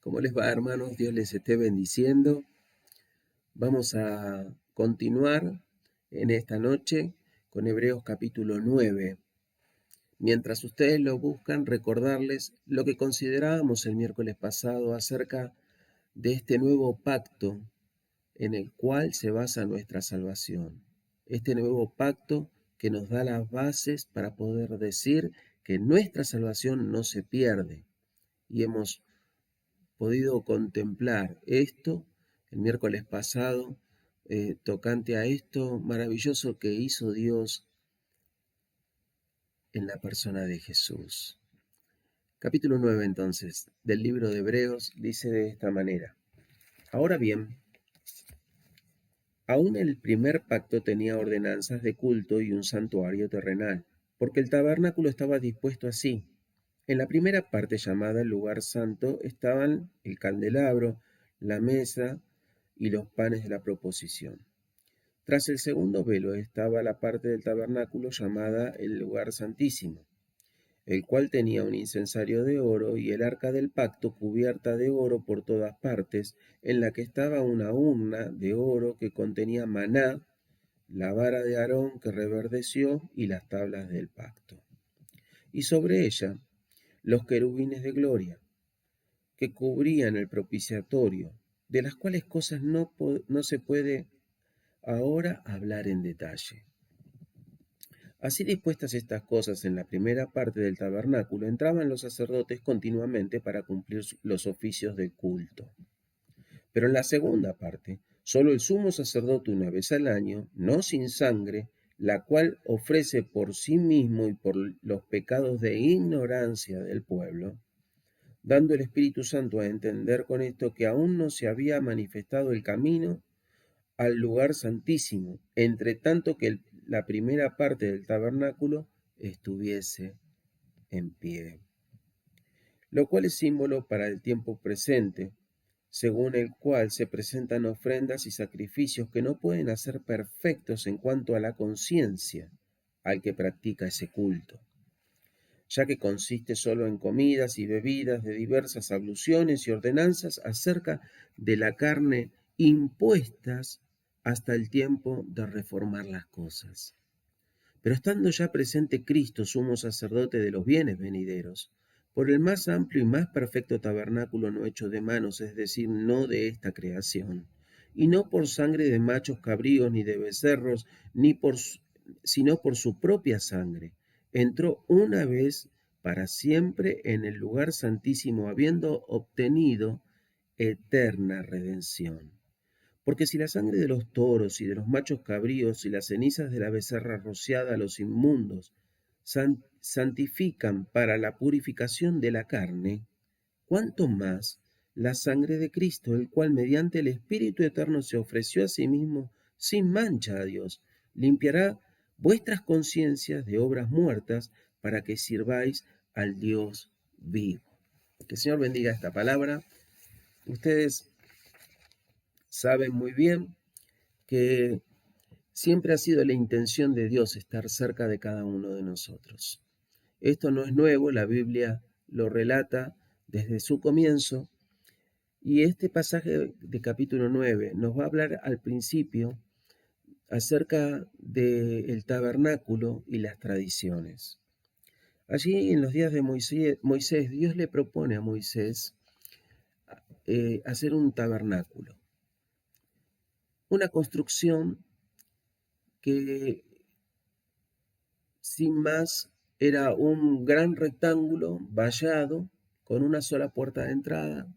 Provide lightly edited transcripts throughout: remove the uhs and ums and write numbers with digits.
¿Cómo les va, hermanos? Dios les esté bendiciendo. Vamos a continuar en esta noche con Hebreos capítulo 9. Mientras ustedes lo buscan, recordarles lo que considerábamos el miércoles pasado acerca de este nuevo pacto en el cual se basa nuestra salvación. Este nuevo pacto que nos da las bases para poder decir que nuestra salvación no se pierde. Y hemos podido contemplar esto el miércoles pasado, tocante a esto maravilloso que hizo Dios en la persona de Jesús. Capítulo 9 entonces del libro de Hebreos dice de esta manera: Ahora bien, aún el primer pacto tenía ordenanzas de culto y un santuario terrenal, porque el tabernáculo estaba dispuesto así. En la primera parte, llamada el lugar santo, estaban el candelabro, la mesa y los panes de la proposición. Tras el segundo velo estaba la parte del tabernáculo llamada el lugar santísimo, el cual tenía un incensario de oro y el arca del pacto cubierta de oro por todas partes, en la que estaba una urna de oro que contenía maná, la vara de Aarón que reverdeció y las tablas del pacto. Y sobre ella los querubines de gloria, que cubrían el propiciatorio, de las cuales cosas no se puede ahora hablar en detalle. Así dispuestas estas cosas en la primera parte del tabernáculo, entraban los sacerdotes continuamente para cumplir los oficios del culto. Pero en la segunda parte, solo el sumo sacerdote una vez al año, no sin sangre, la cual ofrece por sí mismo y por los pecados de ignorancia del pueblo, dando el Espíritu Santo a entender con esto que aún no se había manifestado el camino al lugar santísimo, entre tanto que la primera parte del tabernáculo estuviese en pie, lo cual es símbolo para el tiempo presente, según el cual se presentan ofrendas y sacrificios que no pueden hacer perfectos en cuanto a la conciencia al que practica ese culto, ya que consiste solo en comidas y bebidas de diversas abluciones y ordenanzas acerca de la carne impuestas hasta el tiempo de reformar las cosas. Pero estando ya presente Cristo, sumo sacerdote de los bienes venideros, por el más amplio y más perfecto tabernáculo no hecho de manos, es decir, no de esta creación, y no por sangre de machos cabríos ni de becerros, sino por su propia sangre, entró una vez para siempre en el lugar santísimo, habiendo obtenido eterna redención. Porque si la sangre de los toros y de los machos cabríos y las cenizas de la becerra rociada a los inmundos santifican para la purificación de la carne, cuánto más la sangre de Cristo, el cual mediante el Espíritu Eterno se ofreció a sí mismo sin mancha a Dios, limpiará vuestras conciencias de obras muertas para que sirváis al Dios vivo. Que el Señor bendiga esta palabra. Ustedes saben muy bien que siempre ha sido la intención de Dios estar cerca de cada uno de nosotros. Esto no es nuevo, la Biblia lo relata desde su comienzo, y este pasaje de capítulo 9 nos va a hablar al principio acerca del tabernáculo y las tradiciones. Allí en los días de Moisés, Dios le propone a Moisés hacer un tabernáculo, una construcción que sin más era un gran rectángulo vallado con una sola puerta de entrada.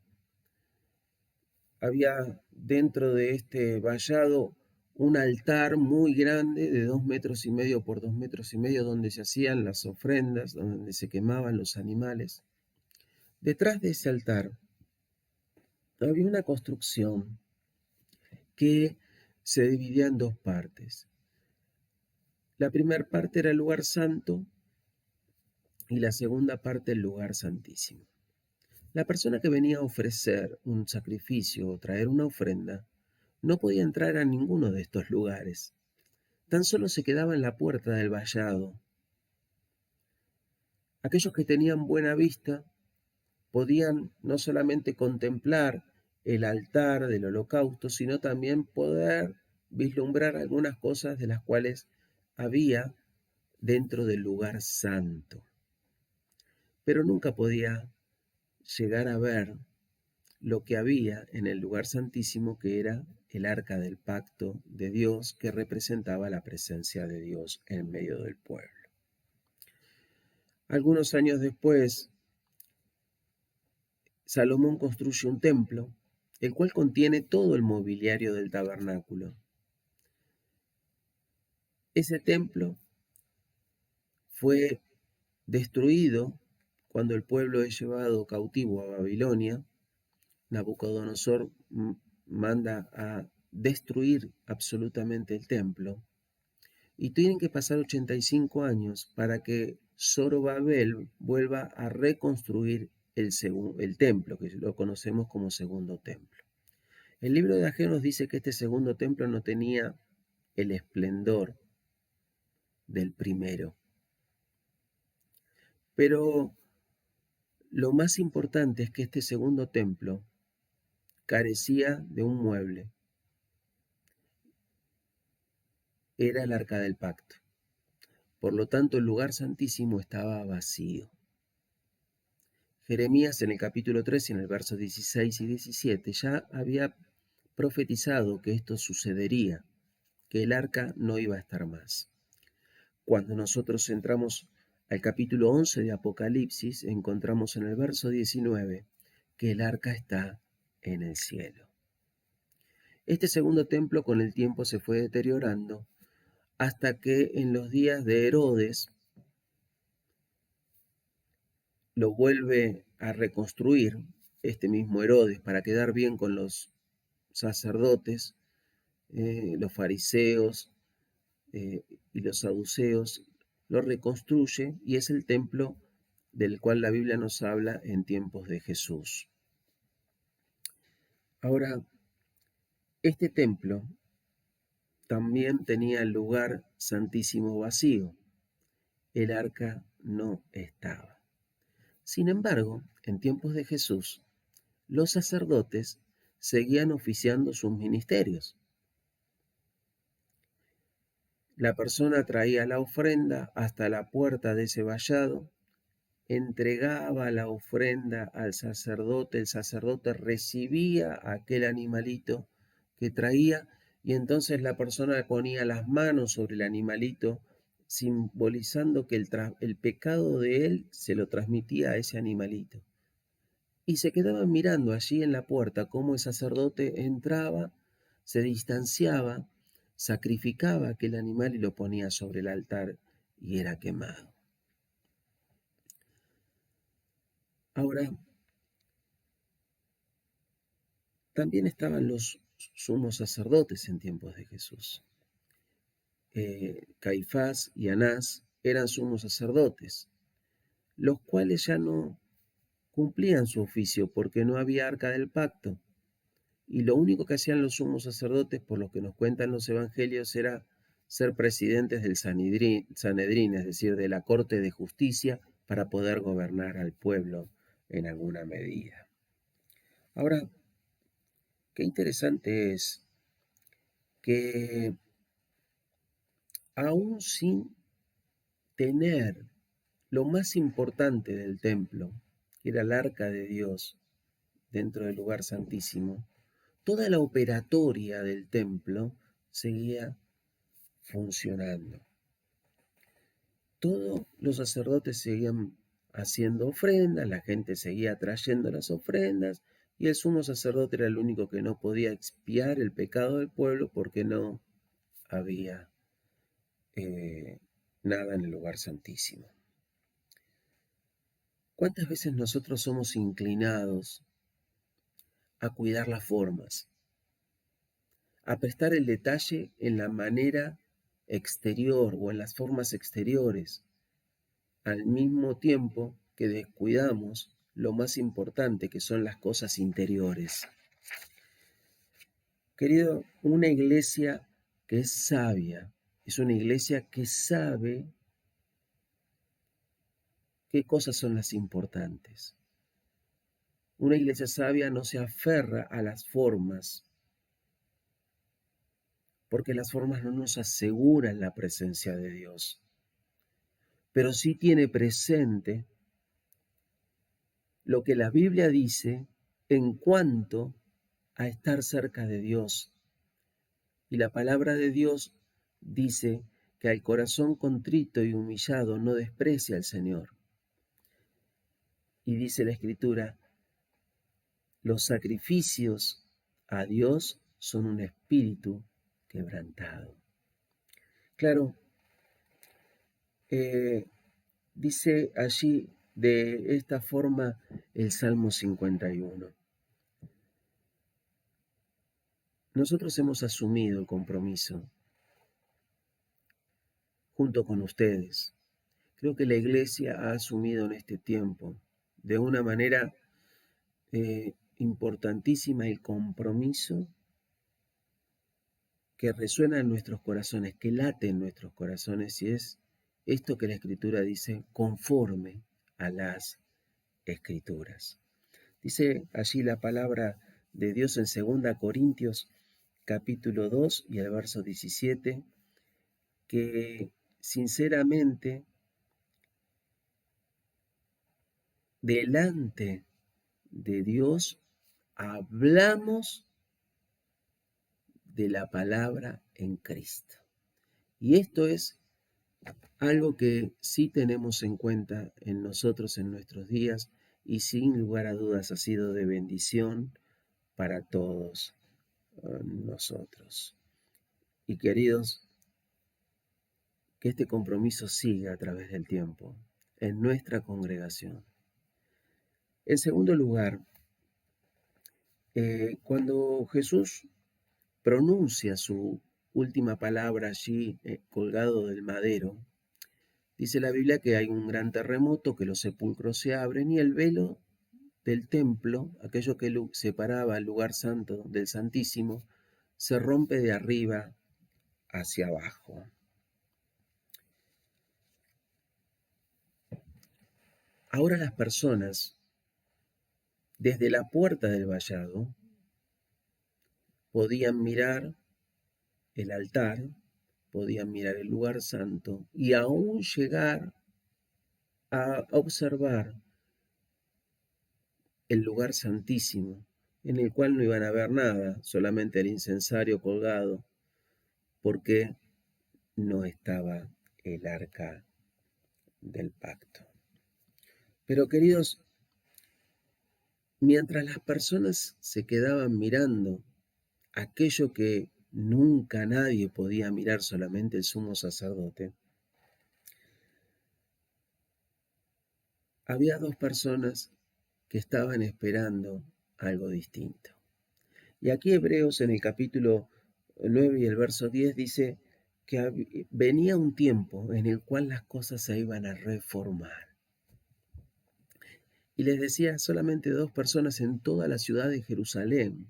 Había dentro de este vallado un altar muy grande de 2,5 metros por 2,5 metros, donde se hacían las ofrendas, donde se quemaban los animales. Detrás de ese altar había una construcción que se dividía en dos partes. La primera parte era el lugar santo y la segunda parte el lugar santísimo. La persona que venía a ofrecer un sacrificio o traer una ofrenda no podía entrar a ninguno de estos lugares. Tan solo se quedaba en la puerta del vallado. Aquellos que tenían buena vista podían no solamente contemplar el altar del holocausto, sino también poder vislumbrar algunas cosas de las cuales había dentro del lugar santo. Pero nunca podía llegar a ver lo que había en el lugar santísimo, que era el arca del pacto de Dios, que representaba la presencia de Dios en medio del pueblo. Algunos años después, Salomón construye un templo, el cual contiene todo el mobiliario del tabernáculo. Ese templo fue destruido cuando el pueblo es llevado cautivo a Babilonia. Nabucodonosor manda a destruir absolutamente el templo, y tienen que pasar 85 años para que Zorobabel vuelva a reconstruir el templo, que lo conocemos como segundo templo. El libro de Ageo nos dice que este segundo templo no tenía el esplendor del primero, pero lo más importante es que este segundo templo carecía de un mueble. Era el arca del pacto. Por lo tanto, el lugar santísimo estaba vacío. Jeremías en el capítulo 3 y en el verso 16 y 17 ya había profetizado que esto sucedería, que el arca no iba a estar más. Cuando nosotros entramos al capítulo 11 de Apocalipsis, encontramos en el verso 19 que el arca está en el cielo. Este segundo templo con el tiempo se fue deteriorando hasta que en los días de Herodes lo vuelve a reconstruir este mismo Herodes para quedar bien con los sacerdotes, los fariseos y los saduceos, lo reconstruye y es el templo del cual la Biblia nos habla en tiempos de Jesús. Ahora, este templo también tenía el lugar santísimo vacío. El arca no estaba. Sin embargo, en tiempos de Jesús, los sacerdotes seguían oficiando sus ministerios. La persona traía la ofrenda hasta la puerta de ese vallado, entregaba la ofrenda al sacerdote, el sacerdote recibía aquel animalito que traía y entonces la persona ponía las manos sobre el animalito, simbolizando que el pecado de él se lo transmitía a ese animalito. Y se quedaban mirando allí en la puerta cómo el sacerdote entraba, se distanciaba, sacrificaba aquel animal y lo ponía sobre el altar y era quemado. Ahora, también estaban los sumos sacerdotes en tiempos de Jesús. Caifás y Anás eran sumos sacerdotes, los cuales ya no cumplían su oficio porque no había arca del pacto. Y lo único que hacían los sumos sacerdotes, por lo que nos cuentan los evangelios, era ser presidentes del Sanedrín, es decir, de la Corte de Justicia, para poder gobernar al pueblo en alguna medida. Ahora, qué interesante es que aún sin tener lo más importante del templo, que era el arca de Dios dentro del lugar santísimo, toda la operatoria del templo seguía funcionando. Todos los sacerdotes seguían haciendo ofrendas, la gente seguía trayendo las ofrendas y el sumo sacerdote era el único que no podía expiar el pecado del pueblo porque no había nada en el lugar santísimo. ¿Cuántas veces nosotros somos inclinados a cuidar las formas, a prestar el detalle en la manera exterior o en las formas exteriores, al mismo tiempo que descuidamos lo más importante, que son las cosas interiores? Querido, una iglesia que es sabia es una iglesia que sabe qué cosas son las importantes. Una iglesia sabia no se aferra a las formas, porque las formas no nos aseguran la presencia de Dios, pero sí tiene presente lo que la Biblia dice en cuanto a estar cerca de Dios. Y la palabra de Dios dice que al corazón contrito y humillado no desprecia al Señor. Y dice la Escritura, los sacrificios a Dios son un espíritu quebrantado. Claro, dice allí de esta forma el Salmo 51. Nosotros hemos asumido el compromiso junto con ustedes. Creo que la Iglesia ha asumido en este tiempo de una manera importantísima el compromiso que resuena en nuestros corazones, que late en nuestros corazones, y es esto que la Escritura dice, conforme a las Escrituras. Dice allí la palabra de Dios en 2 Corintios capítulo 2 y el verso 17, que sinceramente delante de Dios hablamos de la palabra en Cristo. Y esto es algo que sí tenemos en cuenta en nosotros en nuestros días y sin lugar a dudas ha sido de bendición para todos nosotros. Y queridos, que este compromiso siga a través del tiempo en nuestra congregación. En segundo lugar, cuando Jesús pronuncia su última palabra allí colgado del madero, dice la Biblia que hay un gran terremoto, que los sepulcros se abren y el velo del templo, aquello que separaba el lugar santo del Santísimo, se rompe de arriba hacia abajo. Ahora las personas, desde la puerta del vallado, podían mirar el altar, podían mirar el lugar santo y aún llegar a observar el lugar santísimo, en el cual no iban a ver nada, solamente el incensario colgado, porque no estaba el arca del pacto. Pero queridos, mientras las personas se quedaban mirando aquello que nunca nadie podía mirar, solamente el sumo sacerdote, había dos personas que estaban esperando algo distinto. Y aquí Hebreos en el capítulo 9 y el verso 10 dice que venía un tiempo en el cual las cosas se iban a reformar. Y les decía, solamente dos personas en toda la ciudad de Jerusalén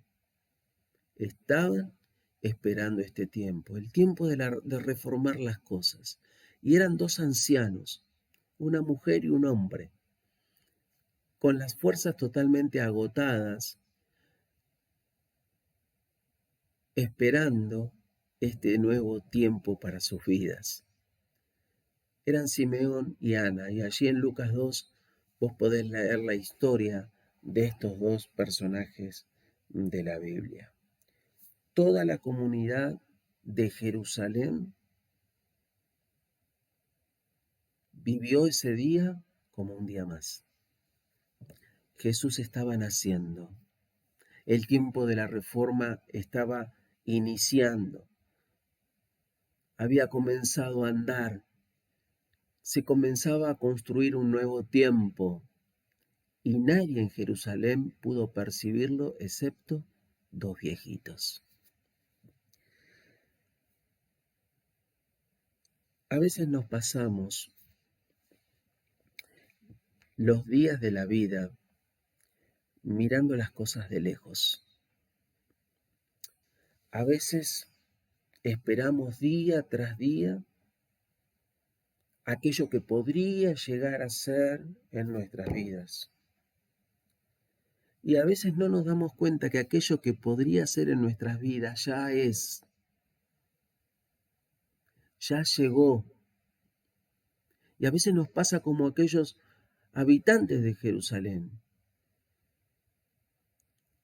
estaban esperando este tiempo, el tiempo de reformar las cosas. Y eran dos ancianos, una mujer y un hombre, con las fuerzas totalmente agotadas, esperando este nuevo tiempo para sus vidas. Eran Simeón y Ana, y allí en Lucas 2 vos podés leer la historia de estos dos personajes de la Biblia. Toda la comunidad de Jerusalén vivió ese día como un día más. Jesús estaba naciendo. El tiempo de la reforma estaba iniciando. Había comenzado a andar. Se comenzaba a construir un nuevo tiempo. Y nadie en Jerusalén pudo percibirlo excepto dos viejitos. A veces nos pasamos los días de la vida mirando las cosas de lejos. A veces esperamos día tras día aquello que podría llegar a ser en nuestras vidas. Y a veces no nos damos cuenta que aquello que podría ser en nuestras vidas ya es, ya llegó. Y a veces nos pasa como aquellos habitantes de Jerusalén,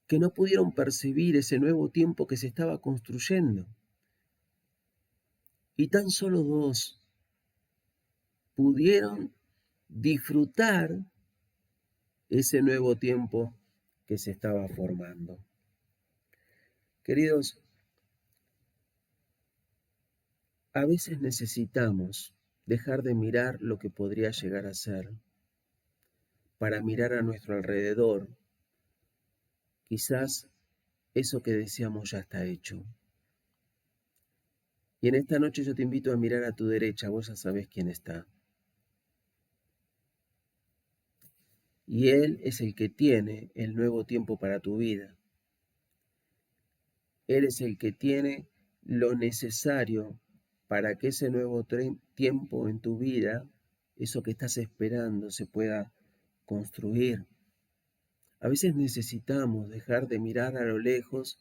que no pudieron percibir ese nuevo tiempo que se estaba construyendo. Y tan solo dos pudieron disfrutar ese nuevo tiempo que se estaba formando. Queridos, a veces necesitamos dejar de mirar lo que podría llegar a ser para mirar a nuestro alrededor. Quizás eso que deseamos ya está hecho. Y en esta noche yo te invito a mirar a tu derecha, vos ya sabés quién está. Y Él es el que tiene el nuevo tiempo para tu vida. Él es el que tiene lo necesario para que ese nuevo tiempo en tu vida, eso que estás esperando, se pueda construir. A veces necesitamos dejar de mirar a lo lejos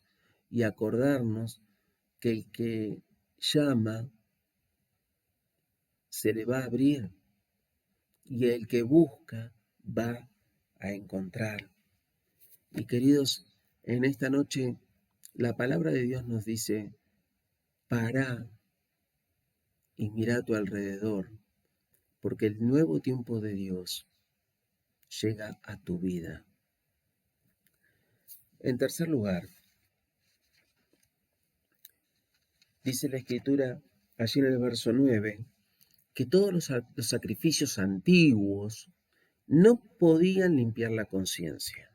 y acordarnos que el que llama se le va a abrir y el que busca va a encontrar. Y queridos, en esta noche la palabra de Dios nos dice, para y mira a tu alrededor, porque el nuevo tiempo de Dios llega a tu vida. En tercer lugar, dice la Escritura, allí en el verso 9, que todos los sacrificios antiguos no podían limpiar la conciencia.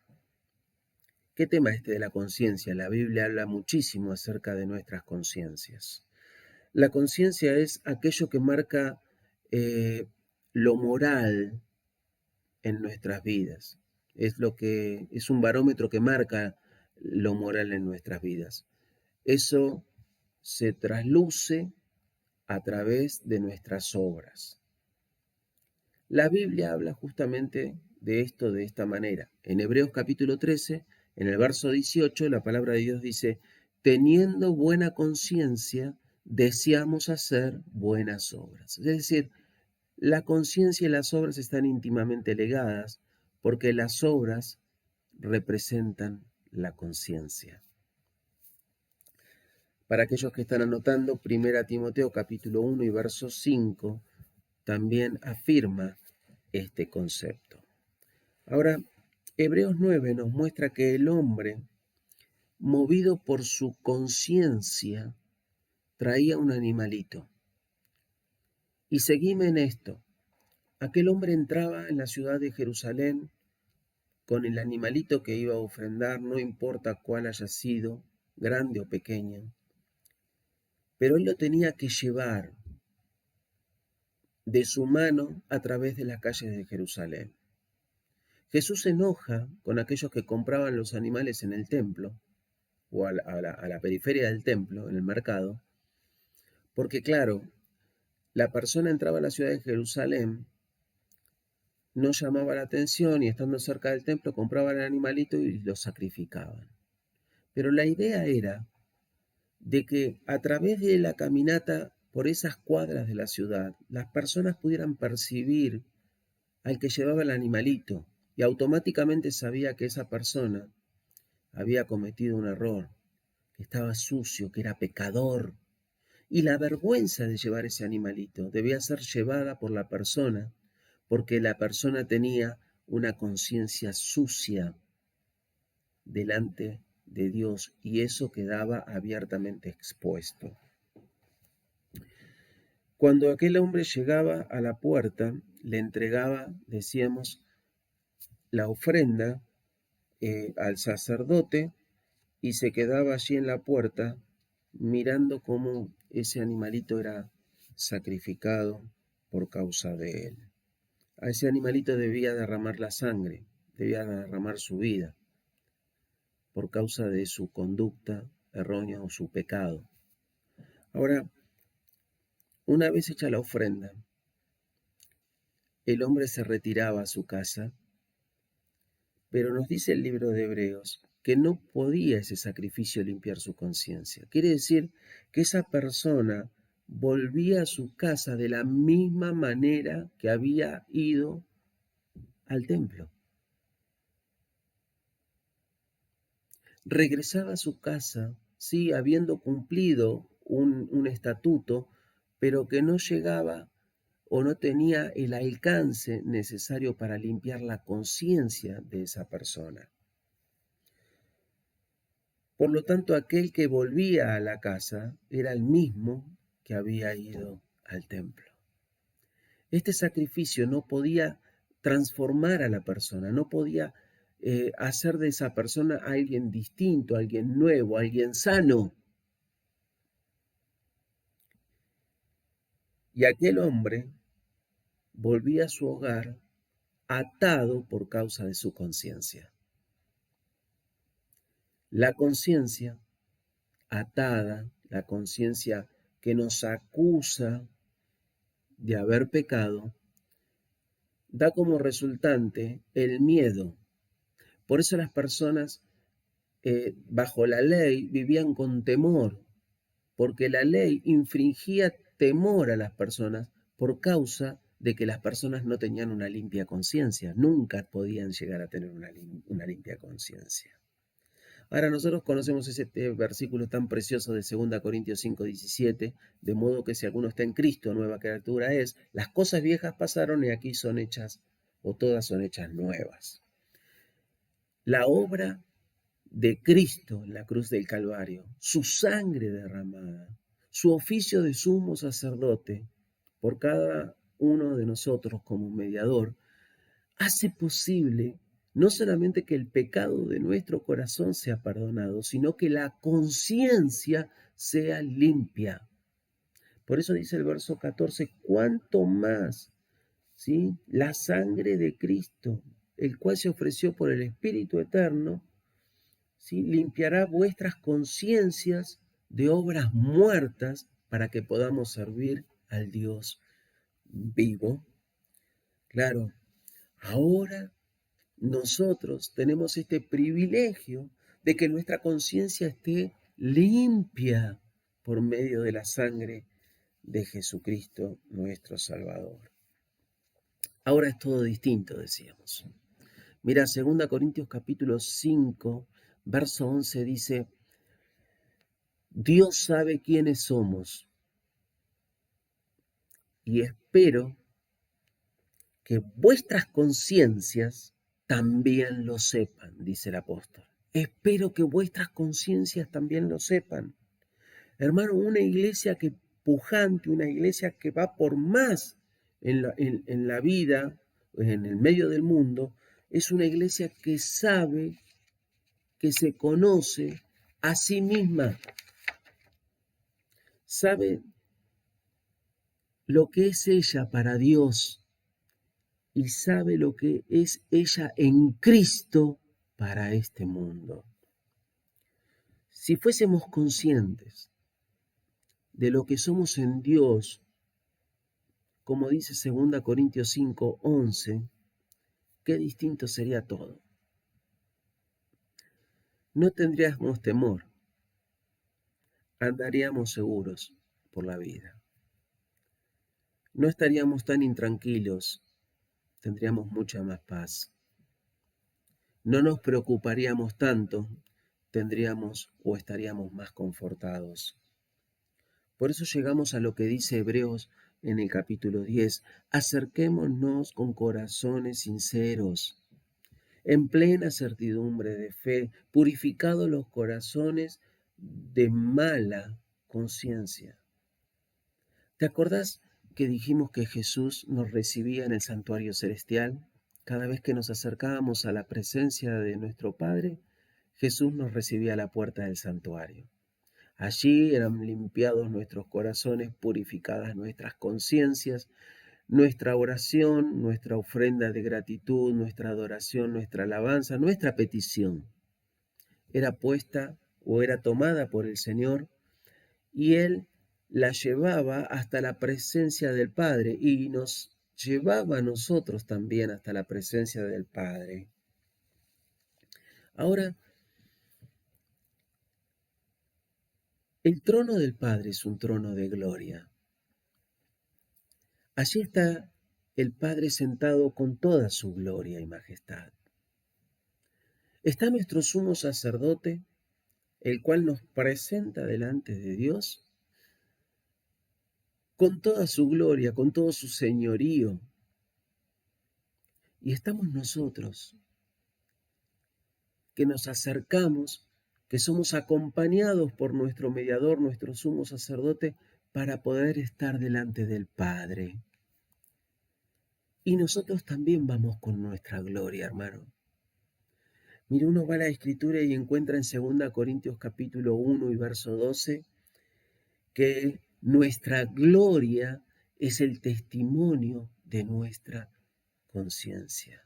¿Qué tema este de la conciencia? La Biblia habla muchísimo acerca de nuestras conciencias. La conciencia es aquello que marca lo moral en nuestras vidas. Es un barómetro que marca lo moral en nuestras vidas. Eso se trasluce a través de nuestras obras. La Biblia habla justamente de esto de esta manera. En Hebreos capítulo 13, en el verso 18, la palabra de Dios dice, teniendo buena conciencia, deseamos hacer buenas obras. Es decir, la conciencia y las obras están íntimamente ligadas porque las obras representan la conciencia. Para aquellos que están anotando, 1 Timoteo capítulo 1 y verso 5 también afirma este concepto. Ahora, Hebreos 9 nos muestra que el hombre, movido por su conciencia, traía un animalito. Y seguime en esto. Aquel hombre entraba en la ciudad de Jerusalén con el animalito que iba a ofrendar, no importa cuál haya sido, grande o pequeño, pero él lo tenía que llevar de su mano a través de las calles de Jerusalén. Jesús se enoja con aquellos que compraban los animales en el templo o a la periferia del templo, en el mercado, porque claro, la persona entraba a la ciudad de Jerusalén, no llamaba la atención y estando cerca del templo compraban el animalito y lo sacrificaban. Pero la idea era de que a través de la caminata por esas cuadras de la ciudad, las personas pudieran percibir al que llevaba el animalito y automáticamente sabía que esa persona había cometido un error, que estaba sucio, que era pecador. Y la vergüenza de llevar ese animalito debía ser llevada por la persona, porque la persona tenía una conciencia sucia delante de Dios y eso quedaba abiertamente expuesto. Cuando aquel hombre llegaba a la puerta, le entregaba, decíamos, la ofrenda al sacerdote y se quedaba allí en la puerta mirando cómo ese animalito era sacrificado por causa de él. A ese animalito debía derramar la sangre, debía derramar su vida por causa de su conducta errónea o su pecado. Ahora, una vez hecha la ofrenda, el hombre se retiraba a su casa, Pero nos dice el libro de Hebreos que no podía ese sacrificio limpiar su conciencia. Quiere decir que esa persona volvía a su casa de la misma manera que había ido al templo. Regresaba a su casa, sí, habiendo cumplido un estatuto, pero que no llegaba o no tenía el alcance necesario para limpiar la conciencia de esa persona. Por lo tanto, aquel que volvía a la casa era el mismo que había ido al templo. Este sacrificio no podía transformar a la persona, no podía hacer de esa persona alguien distinto, alguien nuevo, alguien sano. Y aquel hombre volvía a su hogar atado por causa de su conciencia. La conciencia atada, la conciencia que nos acusa de haber pecado, da como resultante el miedo. Por eso las personas bajo la ley vivían con temor, porque la ley infringía temor a las personas por causa de que las personas no tenían una limpia conciencia, nunca podían llegar a tener una limpia conciencia. Ahora nosotros conocemos ese versículo tan precioso de 2 Corintios 5:17, de modo que si alguno está en Cristo, nueva criatura es, las cosas viejas pasaron y aquí son hechas, o todas son hechas nuevas. La obra de Cristo en la cruz del Calvario, su sangre derramada, su oficio de sumo sacerdote por cada uno de nosotros como mediador, hace posible no solamente que el pecado de nuestro corazón sea perdonado, sino que la conciencia sea limpia. Por eso dice el verso 14, cuánto más, ¿sí? La sangre de Cristo, el cual se ofreció por el Espíritu Eterno, ¿sí? Limpiará vuestras conciencias de obras muertas para que podamos servir al Dios vivo. Claro, ahora nosotros tenemos este privilegio de que nuestra conciencia esté limpia por medio de la sangre de Jesucristo, nuestro Salvador. Ahora es todo distinto, decíamos. Mira, 2 Corintios capítulo 5, verso 11 dice, Dios sabe quiénes somos y espero que vuestras conciencias también lo sepan, dice el apóstol. Espero que vuestras conciencias también lo sepan. Hermano, una iglesia que pujante, una iglesia que va por más en la vida, en el medio del mundo, es una iglesia que sabe, que se conoce a sí misma, sabe lo que es ella para Dios y sabe lo que es ella en Cristo para este mundo. Si fuésemos conscientes de lo que somos en Dios, como dice 2 Corintios 5:11, qué distinto sería todo. No tendríamos temor, andaríamos seguros por la vida. No estaríamos tan intranquilos, tendríamos mucha más paz. No nos preocuparíamos tanto, tendríamos o estaríamos más confortados. Por eso llegamos a lo que dice Hebreos en el capítulo 10. Acerquémonos con corazones sinceros, en plena certidumbre de fe, purificados los corazones de mala conciencia. ¿Te acordás que dijimos que Jesús nos recibía en el santuario celestial? Cada vez que nos acercábamos a la presencia de nuestro Padre, Jesús nos recibía a la puerta del santuario. Allí eran limpiados nuestros corazones, purificadas nuestras conciencias, nuestra oración, nuestra ofrenda de gratitud, nuestra adoración, nuestra alabanza, nuestra petición era puesta o era tomada por el Señor y Él la llevaba hasta la presencia del Padre y nos llevaba a nosotros también hasta la presencia del Padre. Ahora, el trono del Padre es un trono de gloria. Allí está el Padre sentado con toda su gloria y majestad. Está nuestro sumo sacerdote, el cual nos presenta delante de Dios con toda su gloria, con todo su señorío. Y estamos nosotros, que nos acercamos, que somos acompañados por nuestro mediador, nuestro sumo sacerdote, para poder estar delante del Padre. Y nosotros también vamos con nuestra gloria, hermano. Mire, uno va a la Escritura y encuentra en 2 Corintios capítulo 1 y verso 12 que nuestra gloria es el testimonio de nuestra conciencia.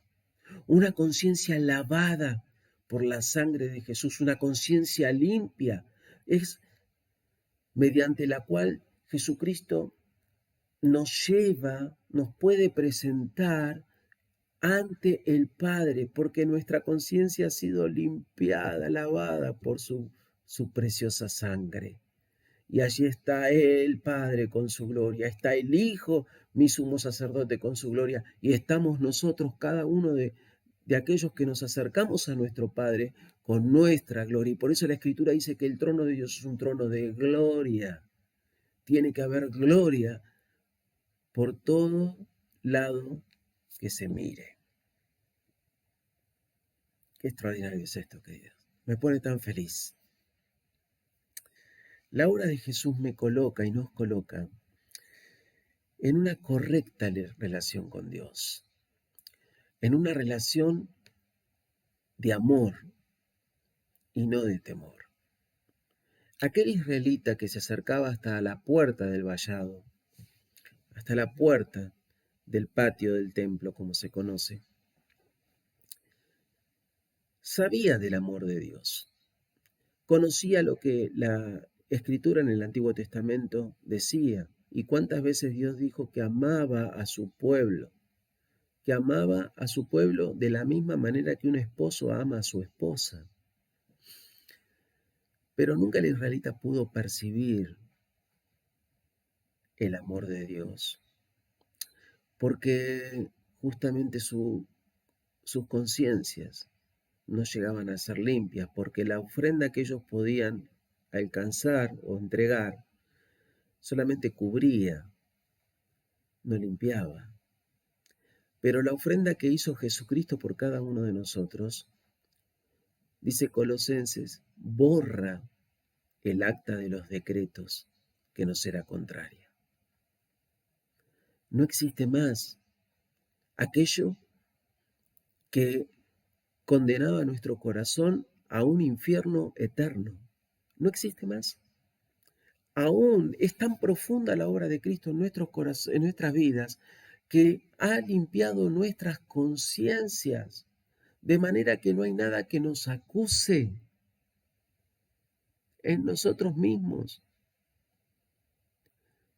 Una conciencia lavada por la sangre de Jesús, una conciencia limpia, es mediante la cual Jesucristo nos lleva, nos puede presentar ante el Padre, porque nuestra conciencia ha sido limpiada, lavada por su preciosa sangre. Y allí está el Padre con su gloria, está el Hijo, mi sumo sacerdote, con su gloria, y estamos nosotros, cada uno de aquellos que nos acercamos a nuestro Padre, con nuestra gloria. Y por eso la Escritura dice que el trono de Dios es un trono de gloria. Tiene que haber gloria por todo lado que se mire. Qué extraordinario es esto, queridos. Me pone tan feliz. La obra de Jesús me coloca y nos coloca en una correcta relación con Dios, en una relación de amor y no de temor. Aquel israelita que se acercaba hasta la puerta del vallado, hasta la puerta del patio del templo, como se conoce, sabía del amor de Dios, conocía lo que la Escritura en el Antiguo Testamento decía y cuántas veces Dios dijo que amaba a su pueblo, que amaba a su pueblo de la misma manera que un esposo ama a su esposa. Pero nunca el israelita pudo percibir el amor de Dios, porque justamente sus conciencias no llegaban a ser limpias, porque la ofrenda que ellos podían alcanzar o entregar solamente cubría, no limpiaba. Pero la ofrenda que hizo Jesucristo por cada uno de nosotros, dice Colosenses, borra el acta de los decretos que nos era contraria. No existe más aquello que condenaba nuestro corazón a un infierno eterno. No existe más. Aún es tan profunda la obra de Cristo en en nuestras vidas, que ha limpiado nuestras conciencias, de manera que no hay nada que nos acuse en nosotros mismos,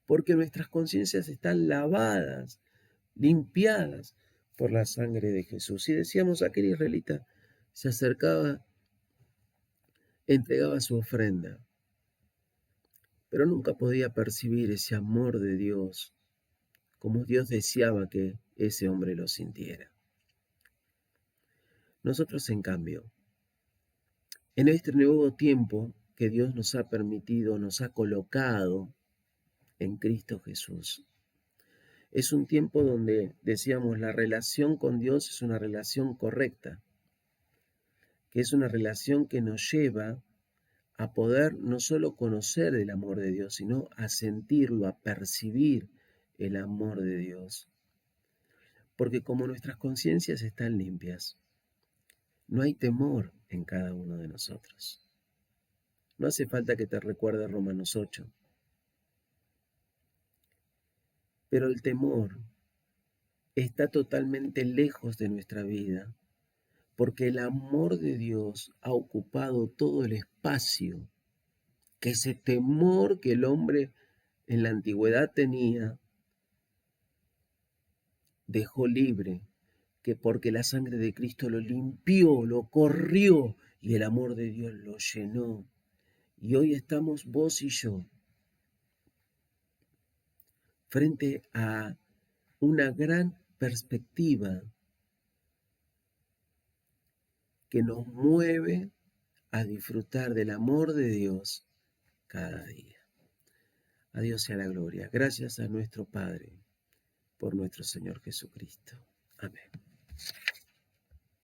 porque nuestras conciencias están lavadas, limpiadas por la sangre de Jesús. Y decíamos, aquel israelita se acercaba, entregaba su ofrenda, pero nunca podía percibir ese amor de Dios como Dios deseaba que ese hombre lo sintiera. Nosotros, en cambio, en este nuevo tiempo que Dios nos ha permitido, nos ha colocado en Cristo Jesús, es un tiempo donde, decíamos, la relación con Dios es una relación correcta, que es una relación que nos lleva a poder no solo conocer el amor de Dios, sino a sentirlo, a percibir el amor de Dios. Porque como nuestras conciencias están limpias, no hay temor en cada uno de nosotros. No hace falta que te recuerde Romanos 8. Pero el temor está totalmente lejos de nuestra vida, porque el amor de Dios ha ocupado todo el espacio que ese temor que el hombre en la antigüedad tenía, dejó libre, que porque la sangre de Cristo lo limpió, lo corrió y el amor de Dios lo llenó. Y hoy estamos vos y yo frente a una gran perspectiva que nos mueve a disfrutar del amor de Dios cada día. A Dios sea la gloria. Gracias a nuestro Padre por nuestro Señor Jesucristo. Amén.